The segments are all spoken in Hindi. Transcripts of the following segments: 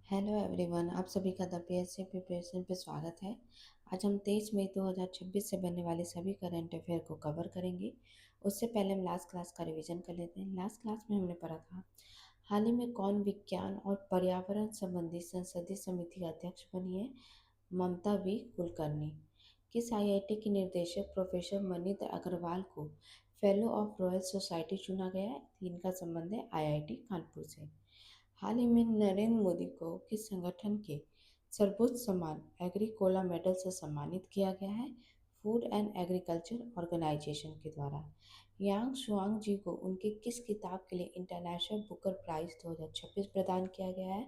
हेलो एवरीवन, आप सभी का द पीएससी प्रिपरेशन पे स्वागत है। आज हम 23 मई 2026 से बनने वाले सभी करंट अफेयर को कवर करेंगे। उससे पहले हम लास्ट क्लास का रिवीजन कर लेते हैं। लास्ट क्लास में हमने पढ़ा था हाल ही में कौन विज्ञान और पर्यावरण संबंधी संसदीय समिति का अध्यक्ष बनी है। ममता वी कुलकर्णी। किस आईआईटी की निर्देशक प्रोफेसर मनिंदर अग्रवाल को फेलो ऑफ रॉयल सोसाइटी चुना गया है। इनका संबंध है आईआईटी कानपुर से। हाल ही में नरेंद्र मोदी को किस संगठन के सर्वोच्च सम्मान एग्रीकोला मेडल से सम्मानित किया गया है। फूड एंड एग्रीकल्चर ऑर्गेनाइजेशन के द्वारा। यांग शुआंग जी को उनके किस किताब के लिए इंटरनेशनल बुकर प्राइज 2026 प्रदान किया गया है।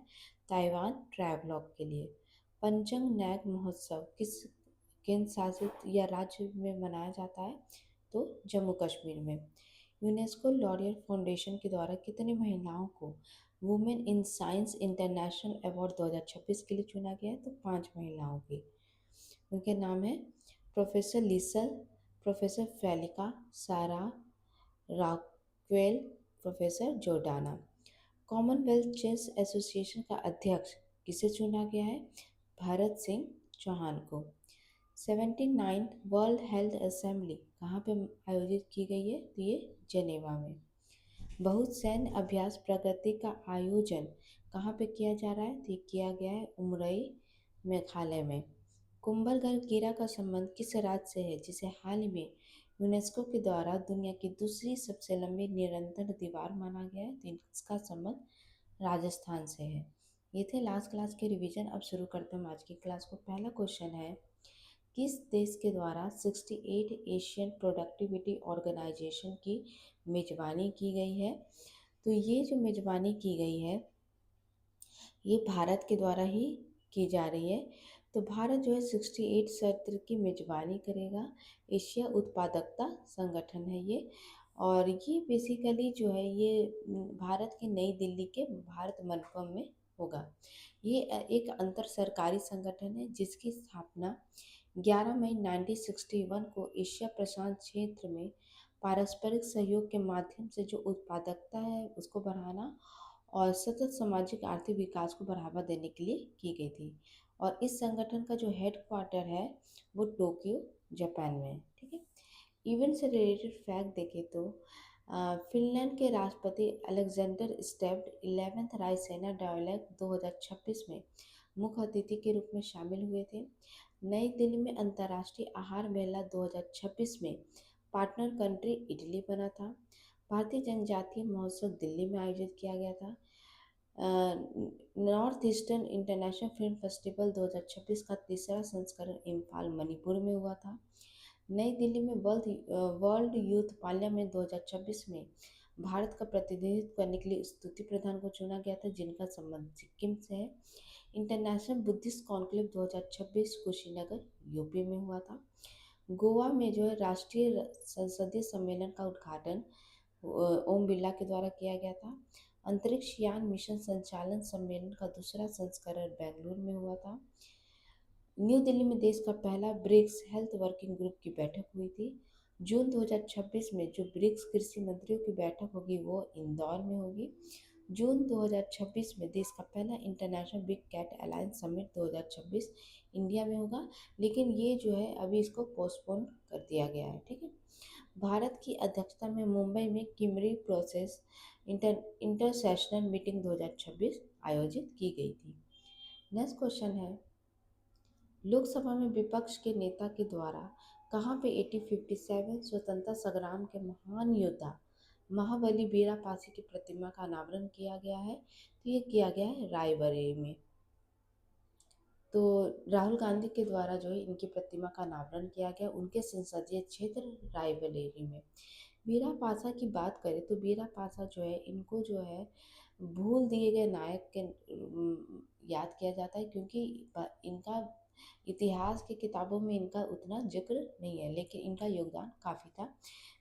ताइवान ट्रैवलॉग के लिए। पंचंग नैग महोत्सव किस केंद्र शासित या राज्य में मनाया जाता है, तो जम्मू कश्मीर में। यूनेस्को लॉरियल फाउंडेशन के द्वारा कितनी महिलाओं को women in science international award 2026 के लिए चुना गया है, तो 5 महिलाओं की। उनके नाम है प्रोफेसर लिसल, प्रोफेसर फेलिका, Sara Rockwell, professor Jordana. Commonwealth chess association का अध्यक्ष किसे चुना गया है। भारत सिंह चौहान को। 79th वर्ल्ड हेल्थ असेंबली कहाँ पे आयोजित की गई है, तो ये जेनेवा में। बहुत सैन्य अभ्यास प्रगति का आयोजन कहाँ पे किया जा रहा है, तो ये किया गया है उमरई मेघालय में। कुंभलगढ़ कीड़ा का संबंध किस राज्य से है, जिसे हाल ही में यूनेस्को के द्वारा दुनिया की दूसरी सबसे लंबी निरंतर दीवार माना गया है, तो इसका संबंध राजस्थान से है। ये थे लास्ट क्लास के रिवीजन। अब शुरू करते हैं आज की क्लास को। पहला क्वेश्चन है, किस देश के द्वारा 68 एशियन प्रोडक्टिविटी ऑर्गेनाइजेशन की मेजबानी की गई है, तो ये जो मेजबानी की गई है ये भारत के द्वारा ही की जा रही है। तो भारत जो है 68 सत्र की मेजबानी करेगा। एशिया उत्पादकता संगठन है ये। और ये बेसिकली जो है ये भारत की नई दिल्ली के भारत मंडपम में होगा। ये एक अंतर सरकारी संगठन है जिसकी स्थापना 11 मई 1961 को एशिया प्रशांत क्षेत्र में पारस्परिक सहयोग के माध्यम से जो उत्पादकता है उसको बढ़ाना और सतत सामाजिक आर्थिक विकास को बढ़ावा देने के लिए की गई थी। और इस संगठन का जो हेड क्वार्टर है वो टोक्यो जापान में है। ठीक है। इवेंट से रिलेटेड फैक्ट देखें तो फिनलैंड के राष्ट्रपति Alexander stepped 11th Raisena dialogue 2026 में मुख्य अतिथि के रूप में शामिल हुए थे। नई दिल्ली में अंतर्राष्ट्रीय आहार मेला 2026 में पार्टनर कंट्री इटली बना था। भारतीय जनजातीय महोत्सव दिल्ली में आयोजित किया गया था। North eastern international film festival 2026 का तीसरा संस्करण इम्फाल मणिपुर में हुआ था। नई दिल्ली में वर्ल्ड यूथ पार्लियामेंट 2026 में भारत का प्रतिनिधित्व करने के लिए स्तुति प्रधान को चुना गया था, जिनका संबंध सिक्किम से है। International Buddhist conclave 2026 Kushinagar UP में हुआ था। गोवा में जो है राष्ट्रीय संसदीय सम्मेलन का उद्घाटन ओम बिरला के द्वारा किया गया था। अंतरिक्ष यान मिशन संचालन सम्मेलन का दूसरा संस्करण बेंगलुरु में हुआ था। न्यू दिल्ली में देश का पहला ब्रिक्स हेल्थ वर्किंग ग्रुप की बैठक हुई थी। जून 2026 में जो ब्रिक्स कृषि मंत्रियों की बैठक होगी वो इंदौर में होगी। जून 2026 में देश का पहला international big cat alliance summit 2026 India में होगा, लेकिन ये जो है अभी इसको पोस्टपोन कर दिया गया है। ठीक है। भारत की अध्यक्षता में मुंबई में किमरी प्रोसेस इंटरसेशनल मीटिंग 2026 आयोजित की गई थी। नेक्स्ट क्वेश्चन है, लोकसभा में विपक्ष के नेता के द्वारा कहाँ पे 1857 स्वतंत्रता संग्राम के महान योद्धा महाबली बीरा पासी की प्रतिमा का अनावरण किया गया है, तो ये किया गया है रायबरेली में। तो राहुल गांधी के द्वारा जो है इनकी प्रतिमा का अनावरण किया गया उनके संसदीय क्षेत्र रायबरेली में। बीरा पासा की बात करें तो बीरा पासा जो है इनको जो है भूल दिए गए नायक के याद किया जाता है, क्योंकि इनका इतिहास की किताबों में इनका उतना जिक्र नहीं है, लेकिन इनका योगदान काफ़ी था।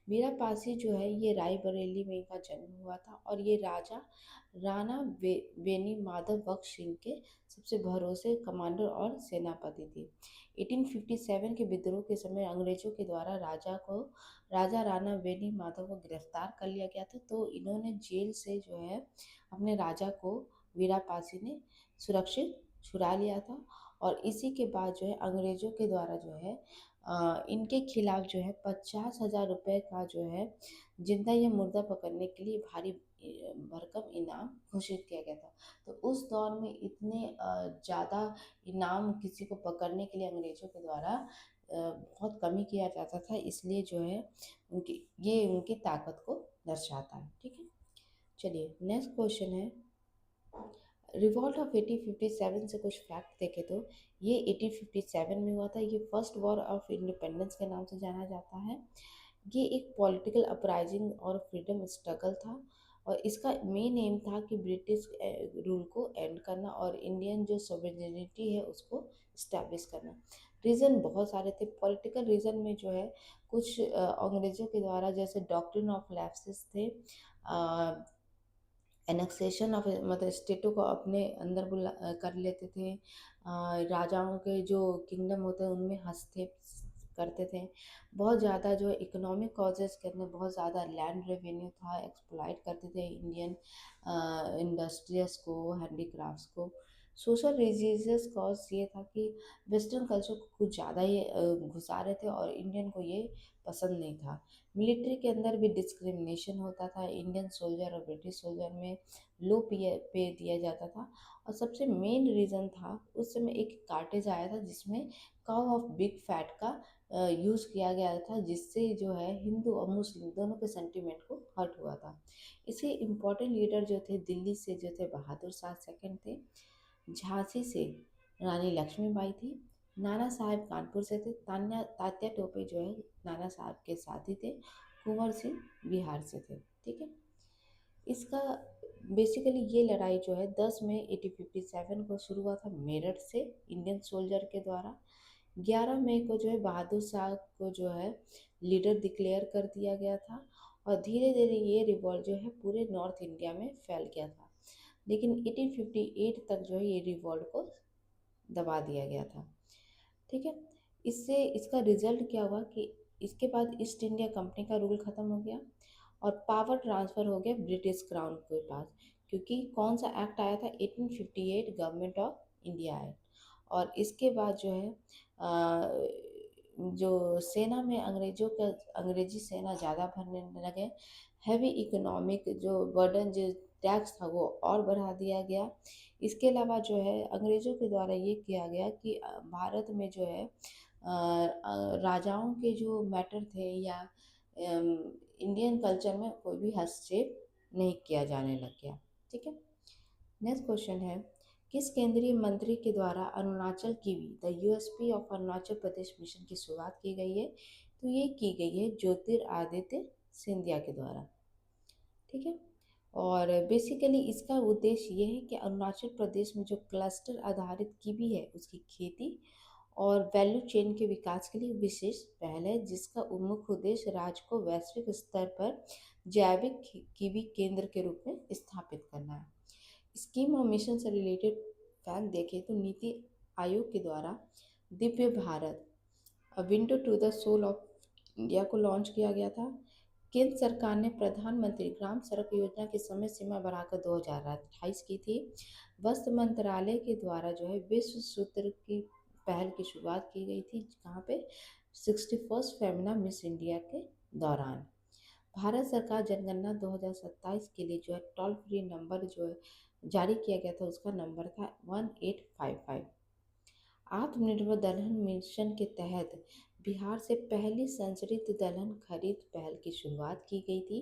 मीरा पासी जो है ये रायबरेली में इनका जन्म हुआ था और ये राजा राणा बेनी माधव बख्श सिंह के सबसे भरोसे कमांडर और सेनापति थे। 1857 के विद्रोह के समय अंग्रेजों के द्वारा राजा राणा बेनी माधव को गिरफ्तार कर लिया गया था, तो इन्होंने जेल से जो है अपने राजा को वीरापासी ने सुरक्षित छुड़ा लिया था। और इसी के बाद जो है अंग्रेज़ों के द्वारा जो है इनके खिलाफ जो है 50,000 रुपये का जो है जिंदा या मुर्दा पकड़ने के लिए भारी भरकम इनाम घोषित किया गया था। तो उस दौर में इतने ज़्यादा इनाम किसी को पकड़ने के लिए अंग्रेज़ों के द्वारा बहुत कमी किया जाता था, इसलिए जो है उनकी ताकत को दर्शाता है। ठीक है, चलिए नेक्स्ट क्वेश्चन है, रिवॉल्ट ऑफ 1857 से कुछ फैक्ट देखें तो ये 1857 में हुआ था। ये फर्स्ट वॉर ऑफ इंडिपेंडेंस के नाम से जाना जाता है। ये एक पॉलिटिकल अपराइजिंग और फ्रीडम स्ट्रगल था और इसका मेन एम था कि ब्रिटिश रूल को एंड करना और इंडियन जो सॉवरेनिटी है उसको इस्टेब्लिश करना। रीज़न बहुत सारे थे। पॉलिटिकल रीज़न में जो है कुछ अंग्रेज़ों के द्वारा जैसे डॉक्ट्रिन ऑफ लैप्सेस थे, एनेक्सेशन ऑफ मतलब स्टेटों को अपने अंदर कर लेते थे, राजाओं के जो किंगडम होते हैं उनमें हस्तक्षेप करते थे। बहुत ज़्यादा जो इकोनॉमिक कॉजेज़ के अंदर बहुत ज़्यादा लैंड रेवेन्यू था, एक्सप्लॉइट करते थे इंडियन इंडस्ट्रीज को, हैंडीक्राफ्ट्स को। सोशल रिलीजियस कॉज ये था कि वेस्टर्न कल्चर को कुछ ज़्यादा ही घुसा रहे थे और इंडियन को ये पसंद नहीं था। मिलिट्री के अंदर भी डिस्क्रिमिनेशन होता था, इंडियन सोल्जर और ब्रिटिश सोल्जर में लो पे दिया जाता था। और सबसे मेन रीज़न था उस समय एक कार्टेज आया था जिसमें काउ ऑफ बिग फैट का यूज़ किया गया था, जिससे जो है हिंदू और मुस्लिम दोनों के सेंटिमेंट को हर्ट हुआ था। इसके इम्पोर्टेंट लीडर जो थे दिल्ली से जो थे बहादुर शाह सेकंड थे, झांसी से रानी लक्ष्मीबाई थी, नाना साहब कानपुर से थे, तात्या टोपे जो है नाना साहब के साथी थे, कुंवर सिंह बिहार से थे। ठीक है, इसका बेसिकली ये लड़ाई जो है 10 मई 1857 को शुरू हुआ था मेरठ से इंडियन सोल्जर के द्वारा। 11 मई को जो है बहादुर शाह को जो है लीडर डिक्लेयर कर दिया गया था और धीरे धीरे ये रिवॉल्ट जो है पूरे नॉर्थ इंडिया में फैल गया था। लेकिन 1858 तक जो है ये रिवॉल्ट को दबा दिया गया था। ठीक है, इससे इसका रिजल्ट क्या हुआ कि इसके बाद ईस्ट इंडिया कंपनी का रूल ख़त्म हो गया और पावर ट्रांसफ़र हो गया ब्रिटिश क्राउन के पास। क्योंकि कौन सा एक्ट आया था, 1858 गवर्नमेंट ऑफ इंडिया एक्ट। और इसके बाद जो है जो सेना में अंग्रेजी सेना ज़्यादा भरने लगे, हैवी इकोनॉमिक जो बर्डन जो टैक्स था वो और बढ़ा दिया गया। इसके अलावा जो है अंग्रेज़ों के द्वारा ये किया गया कि भारत में जो है राजाओं के जो मैटर थे या इंडियन कल्चर में कोई भी हस्तक्षेप नहीं किया जाने लग गया। ठीक है, नेक्स्ट क्वेश्चन है, किस केंद्रीय मंत्री के द्वारा Arunachal kiwi the USP of Arunachal Pradesh mission की शुरुआत की गई है? तो ये की गई है ज्योतिरादित्य सिंधिया के द्वारा। ठीक है, और बेसिकली इसका उद्देश्य ये है कि अरुणाचल प्रदेश में जो क्लस्टर आधारित कीवी है उसकी खेती और वैल्यू चेन के विकास के लिए विशेष पहल है, जिसका मुख्य उद्देश्य राज्य को वैश्विक स्तर पर जैविक कीवी केंद्र के रूप में स्थापित करना है। स्कीम और मिशन से रिलेटेड फैक्ट देखें तो नीति आयोग के द्वारा Divya Bharat a window to the soul of India को लॉन्च किया गया था। केंद्र सरकार ने प्रधानमंत्री ग्राम सड़क योजना की समय सीमा बढ़ाकर 2028 की थी। वस्त्र मंत्रालय के द्वारा जो है विश्व सूत्र की पहल की शुरुआत की गई थी, जहाँ पे 61st फेमिना मिस इंडिया के दौरान भारत सरकार जनगणना 2027 के लिए जो है टोल फ्री नंबर जो है जारी किया गया था, उसका नंबर था 1855। आत्मनिर्भर दलहन मिशन के तहत बिहार से पहली संचरित दलहन खरीद पहल की शुरुआत की गई थी।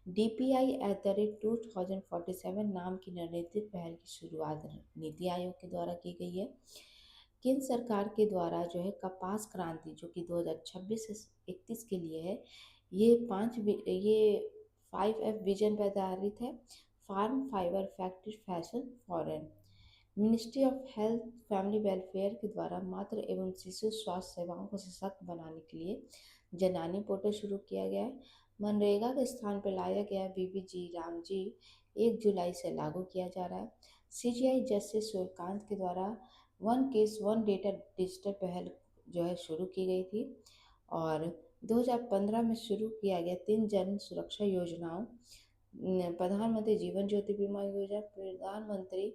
DPI @2047 नाम की रणनीतिक पहल की शुरुआत नीति आयोग के द्वारा की गई है। केंद्र सरकार के द्वारा जो है कपास क्रांति जो कि 2026 से 31 के लिए है, ये 5F विजन पर आधारित है। Farm fibre factory fashion foreign. Ministry of health family welfare के द्वारा मातृ एवं शिशु स्वास्थ्य सेवाओं को सशक्त बनाने के लिए जनानी पोर्टल शुरू किया गया है। मनरेगा के स्थान पर लाया गया बीबीजी रामजी 1 जुलाई से लागू किया जा रहा है। CGI जस्टिस सूर्यकांत के द्वारा one case one data digital पहल जो है शुरू की गई थी। और 2015 में शुरू किया गया 3 जन सुरक्षा योजनाओं प्रधानमंत्री जीवन ज्योति बीमा योजना, प्रधानमंत्री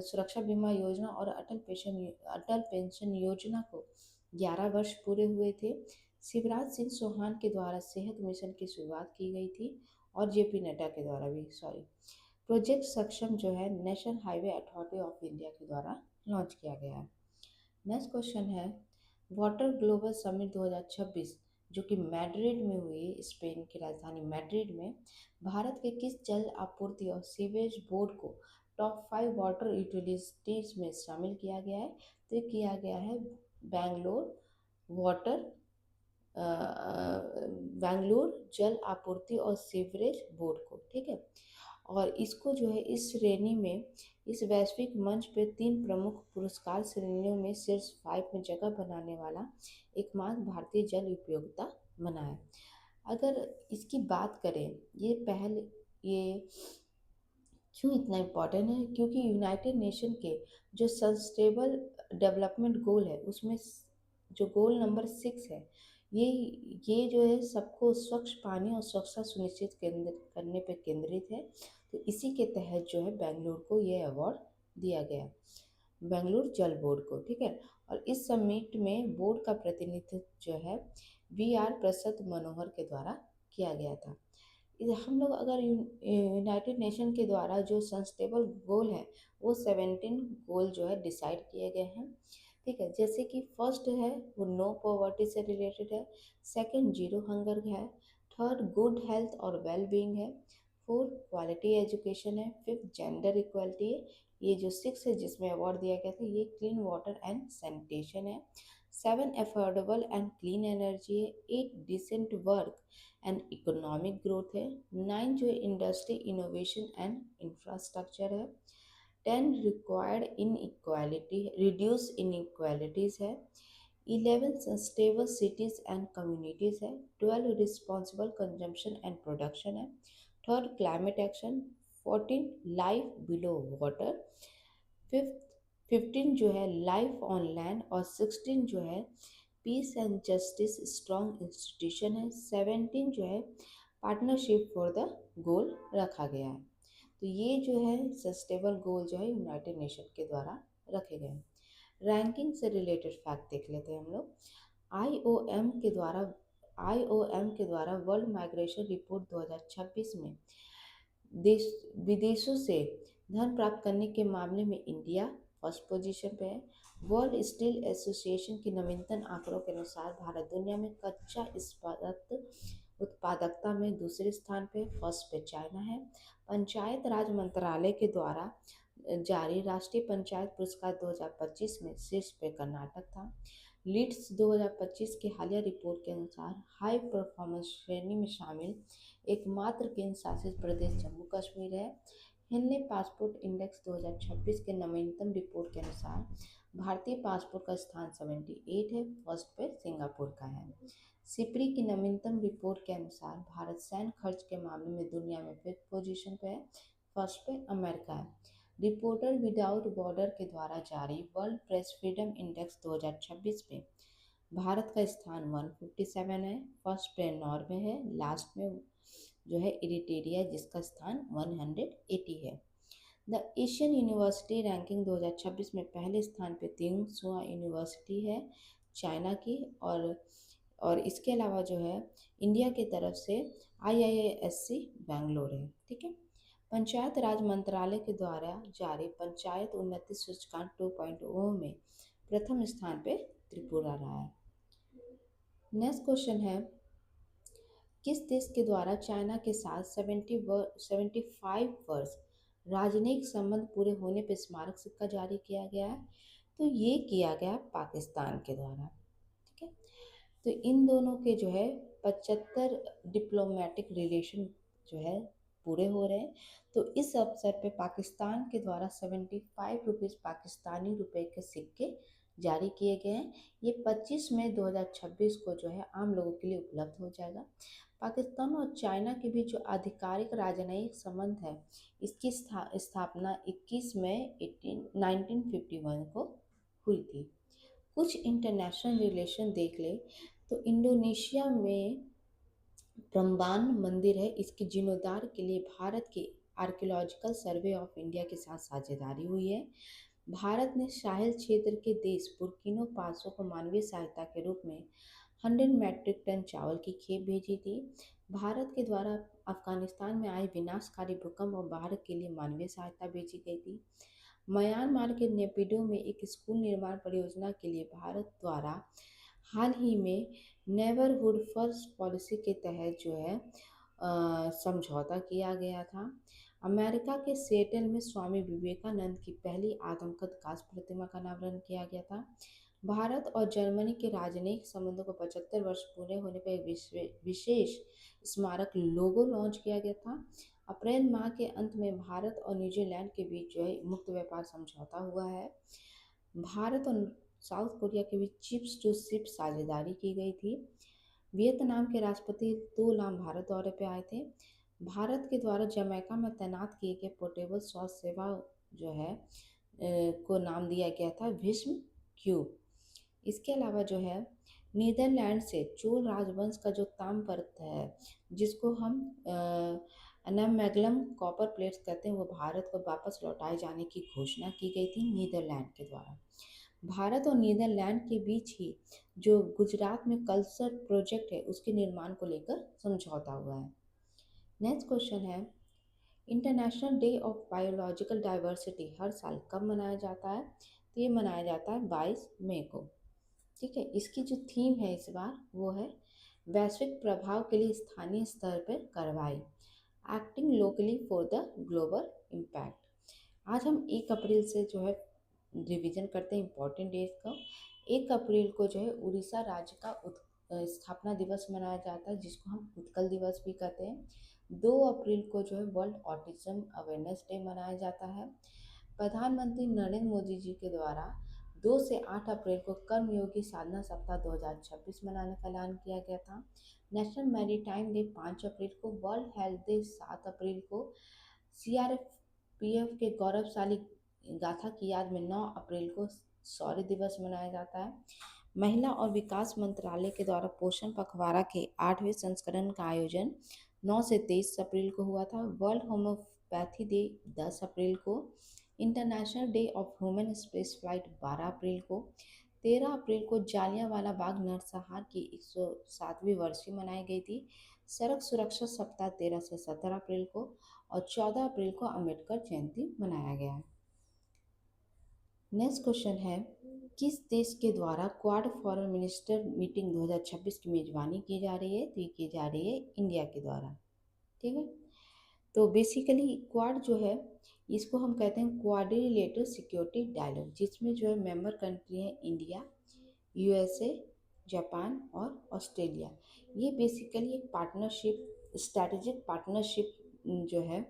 सुरक्षा बीमा योजना और अटल पेंशन योजना को 11 वर्ष पूरे हुए थे। शिवराज सिंह चौहान के द्वारा सेहत मिशन की शुरुआत की गई थी और जेपी नड्डा के द्वारा भी, सॉरी, प्रोजेक्ट सक्षम जो है national highway authority of India के द्वारा लॉन्च किया गया है। नेक्स्ट क्वेश्चन है, वाटर ग्लोबल समिट 2026 जो कि मैड्रिड में हुई, स्पेन की राजधानी मैड्रिड में, भारत के किस जल आपूर्ति और सीवेज बोर्ड को टॉप 5 वाटर यूटिलिटीज में शामिल किया गया है? तो ये किया गया है बैंगलोर वाटर बैंगलोर जल आपूर्ति और सीवरेज बोर्ड को, ठीक है। और इसको जो है इस श्रेणी में, इस वैश्विक मंच पे 3 प्रमुख पुरस्कार श्रेणियों में शीर्ष 5 में जगह बनाने वाला एकमात्र भारतीय जल उपयोगिता बना है। अगर इसकी बात करें, ये पहल ये क्यों इतना इम्पोर्टेंट है? क्योंकि यूनाइटेड नेशन के जो सस्टेनेबल डेवलपमेंट गोल है उसमें जो गोल नंबर 6 है, ये ये जो है सबको स्वच्छ पानी और स्वच्छता सुनिश्चित करने पर केंद्रित है। तो इसी के तहत जो है बेंगलुरु को ये अवार्ड दिया गया, बेंगलुरु जल बोर्ड को, ठीक है। और इस समिट में बोर्ड का प्रतिनिधित्व जो है VR प्रसाद मनोहर के द्वारा किया गया था। हम लोग अगर यूनाइटेड नेशन के द्वारा जो सस्टेनेबल गोल है वो 17 गोल जो है डिसाइड किए गए हैं, ठीक है। जैसे कि फर्स्ट है वो नो पॉवर्टी से रिलेटेड है, सेकंड जीरो हंगर है, थर्ड गुड हेल्थ और वेल बीइंग है, फोर्थ क्वालिटी एजुकेशन है, फिफ्थ जेंडर इक्वलिटी है, ये जो 6 है जिसमें अवार्ड दिया गया था ये क्लीन वाटर एंड सैनिटेशन है, 7 अफोर्डेबल एंड क्लीन एनर्जी है, 8 decent work and economic growth है, 9 जो है इंडस्ट्री इनोवेशन एंड इंफ्रास्ट्रक्चर है, 10 required in equality reduce in equalities है, 11 सस्टेनेबल सिटीज़ एंड कम्युनिटीज़ है, 12 रिस्पॉन्सिबल कंजम्पशन एंड प्रोडक्शन है, third climate action, 14 life below water, fifth 15 जो है लाइफ ऑन लैंड और 16 जो है peace and justice strong institution है, 17 जो है पार्टनरशिप फॉर द गोल रखा गया है। तो ये जो है सस्टेनेबल गोल जो है यूनाइटेड नेशन के द्वारा रखे गए हैं। रैंकिंग से रिलेटेड फैक्ट देख लेते हैं हम लोग। आईओएम के द्वारा वर्ल्ड माइग्रेशन रिपोर्ट 2026 में देश विदेशों से धन प्राप्त करने के मामले में इंडिया फर्स्ट पोजीशन पे है। वर्ल्ड स्टील एसोसिएशन के नवीनतम आंकड़ों के अनुसार भारत दुनिया में कच्चा इस्पात उत्पादकता में दूसरे स्थान पे, फर्स्ट पे चाइना है। पंचायत राज मंत्रालय के द्वारा जारी राष्ट्रीय पंचायत पुरस्कार 2025 में शीर्ष पे कर्नाटक था। लीड्स 2025 की हालिया रिपोर्ट के अनुसार हाई परफॉर्मेंस श्रेणी में शामिल एकमात्र केंद्र शासित प्रदेश जम्मू कश्मीर है। हिंदले पासपोर्ट इंडेक्स 2026 के नवीनतम रिपोर्ट के अनुसार भारतीय पासपोर्ट का स्थान 78 है, फर्स्ट पे सिंगापुर का है। सिप्री की नवीनतम रिपोर्ट के अनुसार भारत सैन्य खर्च के मामले में दुनिया में 5th पोजीशन पे है, फर्स्ट पे अमेरिका है। रिपोर्टर विदाउट बॉर्डर के द्वारा जारी वर्ल्ड प्रेस फ्रीडम इंडेक्स 2026 में भारत का स्थान 157 है, फर्स्ट पे नॉर्वे है, लास्ट में जो है इरिटेरिया जिसका स्थान 180 है। द एशियन यूनिवर्सिटी रैंकिंग 2026 में पहले स्थान पे त्सिंगहुआ यूनिवर्सिटी है चाइना की, और इसके अलावा जो है इंडिया की तरफ से IISc बैंगलोर है, ठीक है। पंचायत राज मंत्रालय के द्वारा जारी पंचायत उन्नति सूचकांक 2.0 में प्रथम स्थान पे त्रिपुरा रहा है। नेक्स्ट क्वेश्चन है, किस देश के द्वारा चाइना के साथ 75 वर्ष राजनयिक संबंध पूरे होने पर स्मारक सिक्का जारी किया गया है? तो ये किया गया पाकिस्तान के द्वारा, ठीक है। तो इन दोनों के जो है 75 डिप्लोमेटिक रिलेशन जो है पूरे हो रहे हैं। तो इस अवसर पे पाकिस्तान के द्वारा 75 रुपीज़ पाकिस्तानी रुपए के सिक्के जारी किए गए हैं। ये 25 मई 2026 को जो है आम लोगों के लिए उपलब्ध हो जाएगा। पाकिस्तान और चाइना के बीच जो आधिकारिक राजनयिक संबंध है इसकी स्थापना 21 मई 1951 को हुई थी। कुछ इंटरनेशनल रिलेशन देख ले तो इंडोनेशिया में प्रम्बान मंदिर है, इसके जीर्णोद्धार के लिए भारत के आर्कियोलॉजिकल सर्वे ऑफ इंडिया के साथ साझेदारी हुई है। भारत ने साहिल क्षेत्र के देश बुर्किना फासो को मानवीय सहायता के रूप में 100 मैट्रिक टन चावल की खेप भेजी थी। भारत के द्वारा अफगानिस्तान में आए विनाशकारी भूकंप और बाढ़ के लिए मानवीय सहायता भेजी गई थी। म्यांमार के नेपिडो में एक स्कूल निर्माण परियोजना के लिए भारत द्वारा हाल ही में नेबरहुड फर्स्ट पॉलिसी के तहत जो है समझौता किया गया था। अमेरिका के सिएटल में स्वामी विवेकानंद की पहली आदमकद कांस्य प्रतिमा का अनावरण किया गया था। भारत और जर्मनी के राजनयिक संबंधों को 75 वर्ष पूरे होने पर एक विशेष स्मारक लोगो लॉन्च किया गया था। अप्रैल माह के अंत में भारत और न्यूजीलैंड के बीच जो है मुक्त व्यापार समझौता हुआ है। भारत और साउथ कोरिया के बीच चिप्स टू शिप साझेदारी की गई थी। वियतनाम के राष्ट्रपति तो लाम भारत दौरे पर आए थे। भारत के द्वारा जमैका में तैनात किए गए पोर्टेबल स्वास्थ्य सेवा जो है को नाम दिया गया था भीष्म क्यूब। इसके अलावा जो है नीदरलैंड से चोल राजवंश का जो ताम्रपत्र है, जिसको हम अनामैगलम कॉपर प्लेट्स कहते हैं, वो भारत को वापस लौटाए जाने की घोषणा की गई थी नीदरलैंड के द्वारा। भारत और नीदरलैंड के बीच ही जो गुजरात में कल्चर प्रोजेक्ट है, उसके निर्माण को लेकर समझौता हुआ है। नेक्स्ट क्वेश्चन है, international day of biological diversity हर साल कब मनाया जाता है? तो ये मनाया जाता है 22 मई को। ठीक है, इसकी जो थीम है इस बार वो है वैश्विक प्रभाव के लिए स्थानीय स्तर पर कार्रवाई, acting locally for the global impact. आज हम 1 अप्रैल से जो है रिवीजन करते हैं इम्पोर्टेंट डेज का। 1 अप्रैल को जो है उड़ीसा राज्य का स्थापना दिवस मनाया जाता है, जिसको हम उत्कल दिवस भी कहते हैं। 2 अप्रैल को जो है वर्ल्ड ऑटिज्म अवेयरनेस डे मनाया जाता है। प्रधानमंत्री नरेंद्र मोदी जी के द्वारा 2 से 8 अप्रैल को कर्मयोगी साधना सप्ताह 2026 मनाने का ऐलान किया गया था। नेशनल मैरीटाइम डे 5 अप्रैल को, वर्ल्ड हेल्थ डे 7 अप्रैल को, सीआरपीएफ के गौरवशाली गाथा की याद में 9 अप्रैल को शौर्य दिवस मनाया जाता है। महिला और विकास मंत्रालय के द्वारा पोषण पखवाड़ा के 8वें संस्करण का आयोजन 9 से 23 अप्रैल को हुआ था। वर्ल्ड होम्योपैथी डे 10 अप्रैल को, international day of human space flight 12 अप्रैल को, 13 अप्रैल को जालियांवाला बाग नरसंहार की 107वीं वर्षी मनाई गई थी। सड़क सुरक्षा सप्ताह 13 से 17 अप्रैल को और 14 अप्रैल को अम्बेडकर जयंती मनाया गया है। नेक्स्ट क्वेश्चन है, किस देश के द्वारा क्वाड फॉरेन मिनिस्टर मीटिंग 2026 की मेजबानी की जा रही है? तो ये की जा रही है इंडिया के द्वारा। ठीक है, तो बेसिकली क्वाड जो है इसको हम कहते हैं क्वाड्रिलेटरल सिक्योरिटी डायलॉग, जिसमें जो है मेंबर कंट्री है इंडिया, यूएसए, जापान और ऑस्ट्रेलिया। ये बेसिकली एक पार्टनरशिप, स्ट्रैटेजिक पार्टनरशिप जो है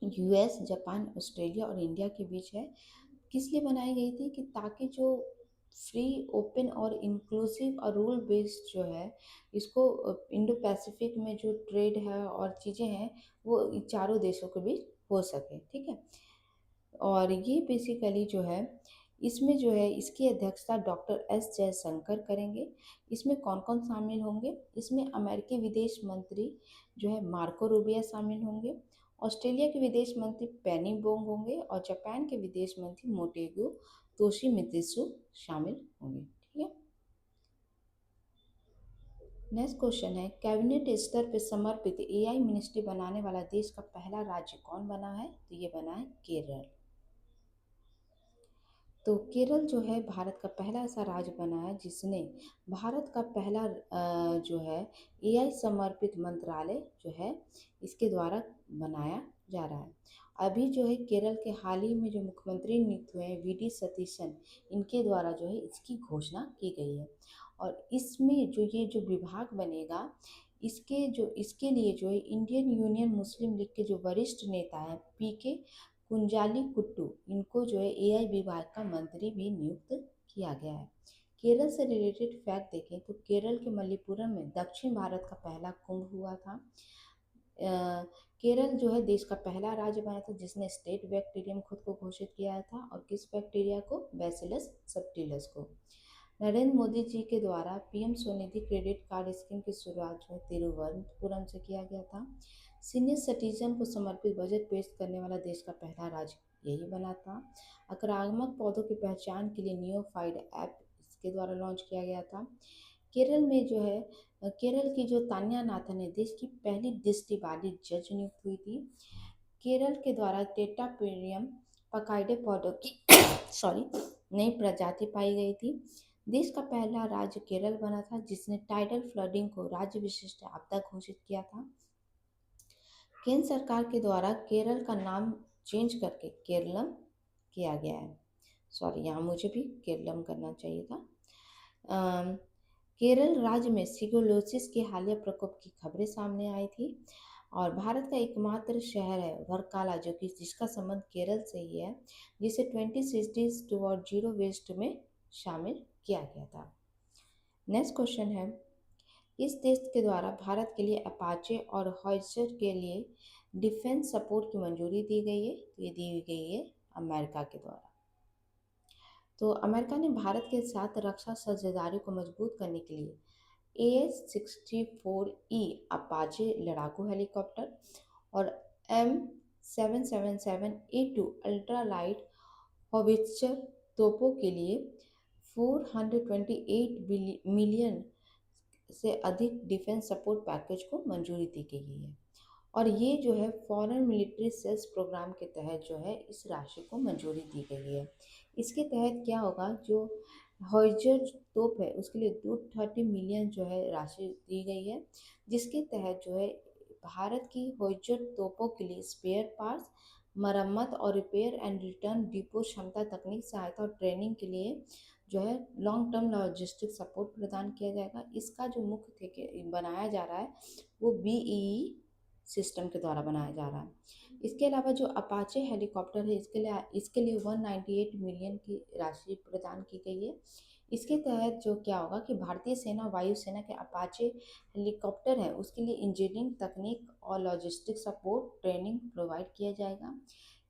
यूएस, जापान, ऑस्ट्रेलिया और इंडिया के बीच है। किस लिए बनाई गई थी? कि ताकि जो फ्री, ओपन और इंक्लूसिव और रूल बेस्ड जो है इसको इंडो पैसिफिक में जो ट्रेड है और चीज़ें हैं वो चारों देशों के बीच हो सके। ठीक है, और ये बेसिकली जो है इसमें जो है इसकी अध्यक्षता डॉक्टर एस जयशंकर करेंगे। इसमें कौन कौन शामिल होंगे? इसमें अमेरिकी विदेश मंत्री जो है मार्को रूबियो शामिल होंगे, ऑस्ट्रेलिया के विदेश मंत्री पेनी बोंग होंगे और जापान के विदेश मंत्री मोटेगु तोशिमित्सु शामिल होंगे। ठीक है, नेक्स्ट क्वेश्चन है, कैबिनेट स्तर पर समर्पित एआई मिनिस्ट्री बनाने वाला देश का पहला राज्य कौन बना है? तो ये बना है केरल। तो केरल जो है भारत का पहला ऐसा राज्य बना है जिसने भारत का पहला जो है एआई समर्पित मंत्रालय जो है इसके द्वारा बनाया जा रहा है। अभी जो है केरल के हाल ही में जो मुख्यमंत्री नियुक्त हुए हैं वीडी सतीशन, इनके द्वारा जो है इसकी घोषणा की गई है। और इसमें जो ये जो विभाग बनेगा इसके लिए जो है इंडियन यूनियन मुस्लिम लीग के जो वरिष्ठ नेता हैं पीके कुंजाली कुट्टू, इनको जो है एआई विभाग का मंत्री भी नियुक्त किया गया है। केरल से रिलेटेड फैक्ट देखें तो केरल के मल्लीपुरम में दक्षिण भारत का पहला कुंभ हुआ था। केरल जो है देश का पहला राज्य बना था जिसने स्टेट बैक्टीरियम खुद को घोषित किया था, और किस बैक्टीरिया को? बैसिलस सबटिलस को। नरेंद्र मोदी जी के द्वारा PM Svanidhi credit card scheme की शुरुआत जो है तिरुवनंतपुरम से किया गया था। सीनियर सिटीजन को समर्पित बजट पेश करने वाला देश का पहला राज्य यही बना था। आक्रामक पौधों की पहचान के लिए नियोफाइड ऐप इसके द्वारा लॉन्च किया गया था। केरल में जो है केरल की जो तान्या नाथन है देश की पहली दृष्टिबाधित जज नियुक्त हुई थी। केरल के द्वारा टेट्रापेरियम पकाइडे पौधों की सॉरी नई प्रजाति पाई गई थी। देश का पहला राज्य केरल बना था जिसने टाइडल फ्लडिंग को राज्य विशिष्ट आपदा घोषित किया था। केंद्र सरकार के द्वारा केरल का नाम चेंज करके केरलम किया गया है। सॉरी, यहाँ मुझे भी केरलम करना चाहिए था। अम, केरल राज्य में सिगोलोसिस के हालिया प्रकोप की खबरें सामने आई थी और भारत का एकमात्र शहर है वर्काला जो कि जिसका संबंध केरल से ही है, जिसे 20 सिटीज टुवर्ड जीरो वेस्ट में शामिल किया गया था। नेक्स्ट क्वेश्चन है, इस देश के द्वारा भारत के लिए अपाचे और हॉइजर के लिए डिफेंस सपोर्ट की मंजूरी दी गई है। तो ये दी गई है अमेरिका के द्वारा। तो अमेरिका ने भारत के साथ रक्षा साझेदारी को मजबूत करने के लिए AH-64E अपाचे लड़ाकू हेलीकॉप्टर और M777A2 अल्ट्रालाइट हॉवित्जर तोपों के लिए 428 मिलियन से अधिक डिफेंस सपोर्ट पैकेज को मंजूरी दी गई है। और ये जो है फॉरेन मिलिट्री सेल्स प्रोग्राम के तहत जो है इस राशि को मंजूरी दी गई है। इसके तहत क्या होगा, जो हॉइजर तोप है उसके लिए 230 मिलियन जो है राशि दी गई है, जिसके तहत जो है भारत की हॉइजर तोपों के लिए स्पेयर पार्ट्स, मरम्मत और रिपेयर एंड रिटर्न डिपो क्षमता, तकनीक सहायता और ट्रेनिंग के लिए जो है लॉन्ग टर्म लॉजिस्टिक सपोर्ट प्रदान किया जाएगा। इसका जो मुख्य ठेके बनाया जा रहा है वो BEE सिस्टम के द्वारा बनाया जा रहा है। इसके अलावा जो अपाचे हेलीकॉप्टर है इसके लिए 198 मिलियन की राशि प्रदान की गई है। इसके तहत जो क्या होगा कि भारतीय सेना वायुसेना के अपाचे हेलीकॉप्टर है उसके लिए इंजीनियरिंग तकनीक और लॉजिस्टिक सपोर्ट ट्रेनिंग प्रोवाइड किया जाएगा।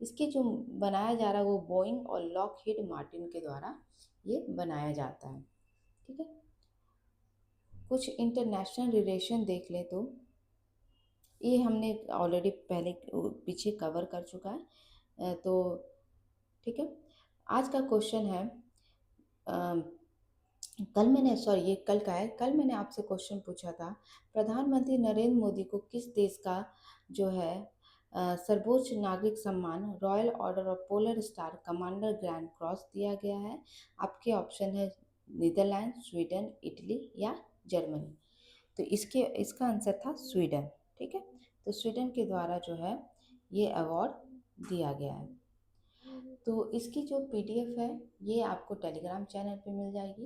इसके जो बनाया जा रहा है वो बोइंग और लॉकहीड मार्टिन के द्वारा ये बनाया जाता है। ठीक है, कुछ इंटरनेशनल रिलेशन देख ले तो ये हमने ऑलरेडी पहले पीछे कवर कर चुका है। तो ठीक है, आज का क्वेश्चन है, ये कल का है। कल मैंने आपसे क्वेश्चन पूछा था, प्रधानमंत्री नरेंद्र मोदी को किस देश का जो है सर्वोच्च नागरिक सम्मान royal order of polar star commander grand cross दिया गया है। आपके ऑप्शन है नीदरलैंड, स्वीडन, इटली या जर्मनी। तो इसका आंसर था स्वीडन। ठीक है, तो स्वीडन के द्वारा जो है ये अवार्ड दिया गया है। तो इसकी जो PDF है ये आपको टेलीग्राम चैनल पे मिल जाएगी।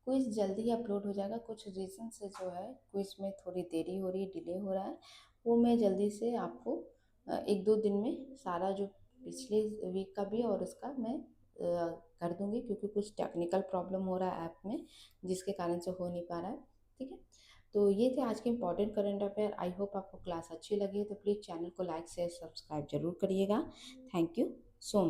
क्विज जल्दी ही अपलोड हो जाएगा। कुछ रीज़न से जो है क्विज में थोड़ी देरी हो रही है, डिले हो रहा है, वो मैं जल्दी से आपको 1-2 दिन में सारा जो पिछले वीक का भी और उसका मैं कर दूंगी, क्योंकि कुछ टेक्निकल प्रॉब्लम हो रहा है ऐप में जिसके कारण से हो नहीं पा रहा है। ठीक है, तो ये थे आज के important current affair. I hope आपको क्लास अच्छी लगी है, तो प्लीज़ चैनल को लाइक शेयर सब्सक्राइब जरूर करिएगा। Thank you so much.